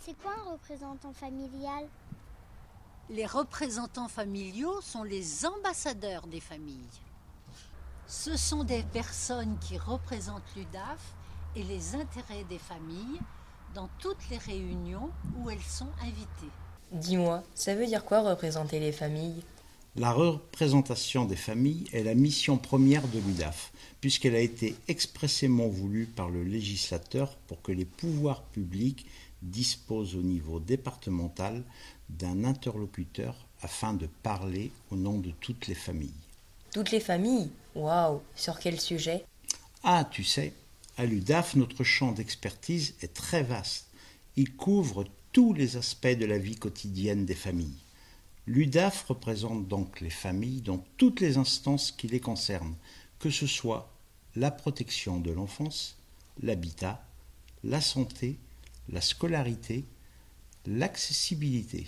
C'est quoi un représentant familial? Les représentants familiaux sont les ambassadeurs des familles. Ce sont des personnes qui représentent l'UDAF et les intérêts des familles dans toutes les réunions où elles sont invitées. Dis-moi, ça veut dire quoi représenter les familles? La représentation des familles est la mission première de l'UDAF, puisqu'elle a été expressément voulue par le législateur pour que les pouvoirs publics disposent au niveau départemental d'un interlocuteur afin de parler au nom de toutes les familles. Toutes les familles? Waouh! Sur quel sujet? Ah, tu sais, à l'UDAF, notre champ d'expertise est très vaste. Il couvre tous les aspects de la vie quotidienne des familles. L'UDAF représente donc les familles dans toutes les instances qui les concernent, que ce soit la protection de l'enfance, l'habitat, la santé, la scolarité, l'accessibilité.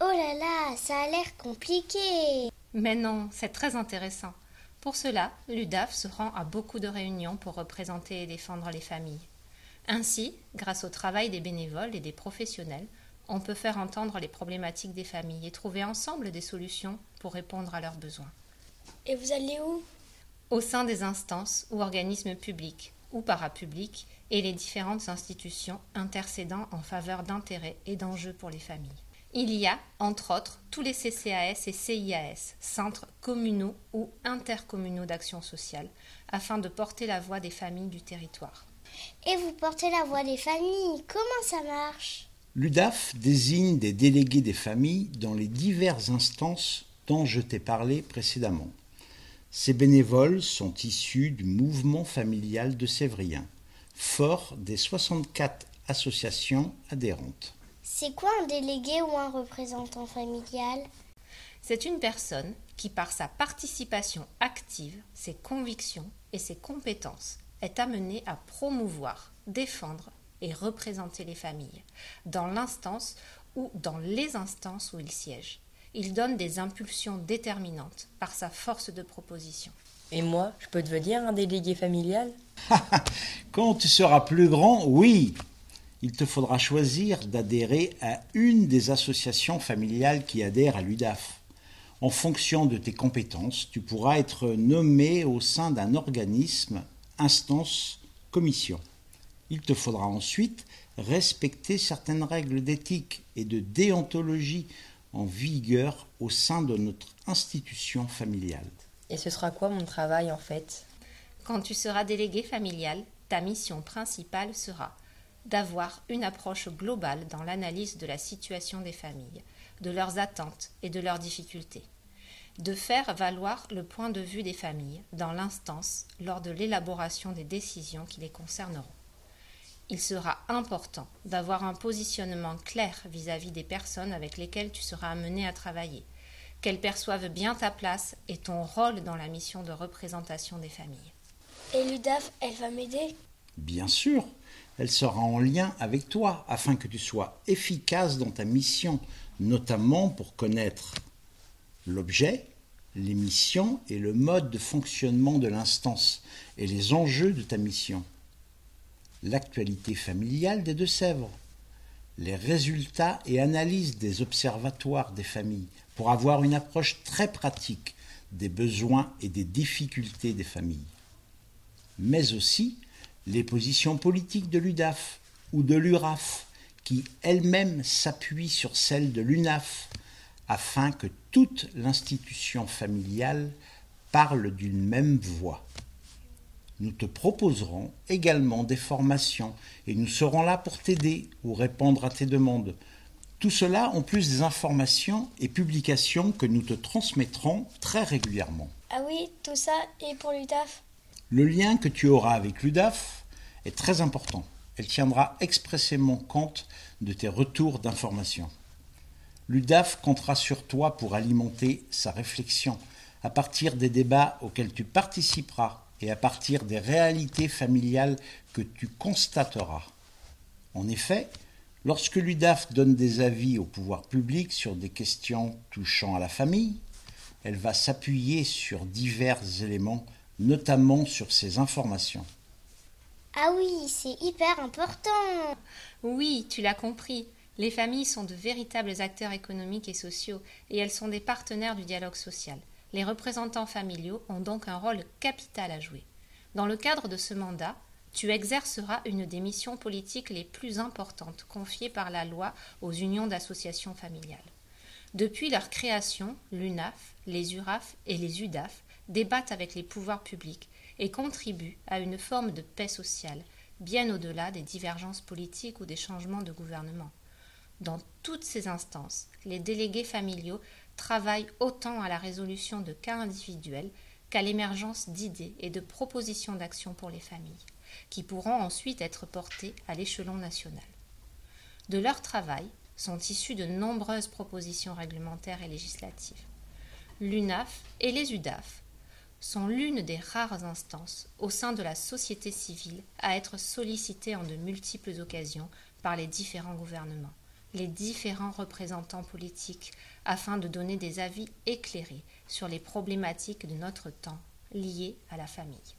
Oh là là, ça a l'air compliqué. Mais non, c'est très intéressant. Pour cela, l'UDAF se rend à beaucoup de réunions pour représenter et défendre les familles. Ainsi, grâce au travail des bénévoles et des professionnels, on peut faire entendre les problématiques des familles et trouver ensemble des solutions pour répondre à leurs besoins. Et vous allez où? Au sein des instances ou organismes publics ou parapublics et les différentes institutions intercédant en faveur d'intérêts et d'enjeux pour les familles. Il y a, entre autres, tous les CCAS et CIAS, centres communaux ou intercommunaux d'action sociale, afin de porter la voix des familles du territoire. Et vous portez la voix des familles, comment ça marche? L'UDAF désigne des délégués des familles dans les diverses instances dont je t'ai parlé précédemment. Ces bénévoles sont issus du mouvement familial de Sévrien, fort des 64 associations adhérentes. C'est quoi un délégué ou un représentant familial? C'est une personne qui, par sa participation active, ses convictions et ses compétences, est amenée à promouvoir, défendre et représenter les familles, dans l'instance ou dans les instances où il siège. Il donne des impulsions déterminantes par sa force de proposition. Et moi, je peux devenir un délégué familial? Quand tu seras plus grand, oui, il te faudra choisir d'adhérer à une des associations familiales qui adhèrent à l'UDAF. En fonction de tes compétences, tu pourras être nommé au sein d'un organisme, instance, commission. Il te faudra ensuite respecter certaines règles d'éthique et de déontologie en vigueur au sein de notre institution familiale. Et ce sera quoi mon travail en fait? Quand tu seras délégué familial, ta mission principale sera d'avoir une approche globale dans l'analyse de la situation des familles, de leurs attentes et de leurs difficultés, de faire valoir le point de vue des familles dans l'instance lors de l'élaboration des décisions qui les concerneront. Il sera important d'avoir un positionnement clair vis-à-vis des personnes avec lesquelles tu seras amené à travailler, qu'elles perçoivent bien ta place et ton rôle dans la mission de représentation des familles. Et l'UDAF, elle va m'aider? Bien sûr, elle sera en lien avec toi afin que tu sois efficace dans ta mission, notamment pour connaître l'objet, les missions et le mode de fonctionnement de l'instance et les enjeux de ta mission. L'actualité familiale des Deux-Sèvres, les résultats et analyses des observatoires des familles pour avoir une approche très pratique des besoins et des difficultés des familles, mais aussi les positions politiques de l'UDAF ou de l'URAF qui elles-mêmes s'appuient sur celles de l'UNAF afin que toute l'institution familiale parle d'une même voix. Nous te proposerons également des formations et nous serons là pour t'aider ou répondre à tes demandes. Tout cela en plus des informations et publications que nous te transmettrons très régulièrement. Ah oui, tout ça est pour l'UDAF? Le lien que tu auras avec l'UDAF est très important. Elle tiendra expressément compte de tes retours d'informations. L'UDAF comptera sur toi pour alimenter sa réflexion à partir des débats auxquels tu participeras et à partir des réalités familiales que tu constateras. En effet, lorsque l'UDAF donne des avis au pouvoir public sur des questions touchant à la famille, elle va s'appuyer sur divers éléments, notamment sur ces informations. Ah oui, c'est hyper important. Oui, tu l'as compris. Les familles sont de véritables acteurs économiques et sociaux et elles sont des partenaires du dialogue social. Les représentants familiaux ont donc un rôle capital à jouer. Dans le cadre de ce mandat, tu exerceras une des missions politiques les plus importantes confiées par la loi aux unions d'associations familiales. Depuis leur création, l'UNAF, les URAF et les UDAF débattent avec les pouvoirs publics et contribuent à une forme de paix sociale, bien au-delà des divergences politiques ou des changements de gouvernement. Dans toutes ces instances, les délégués familiaux travaillent autant à la résolution de cas individuels qu'à l'émergence d'idées et de propositions d'action pour les familles, qui pourront ensuite être portées à l'échelon national. De leur travail sont issues de nombreuses propositions réglementaires et législatives. L'UNAF et les UDAF sont l'une des rares instances au sein de la société civile à être sollicitées en de multiples occasions par les différents gouvernements, les différents représentants politiques, afin de donner des avis éclairés sur les problématiques de notre temps liées à la famille.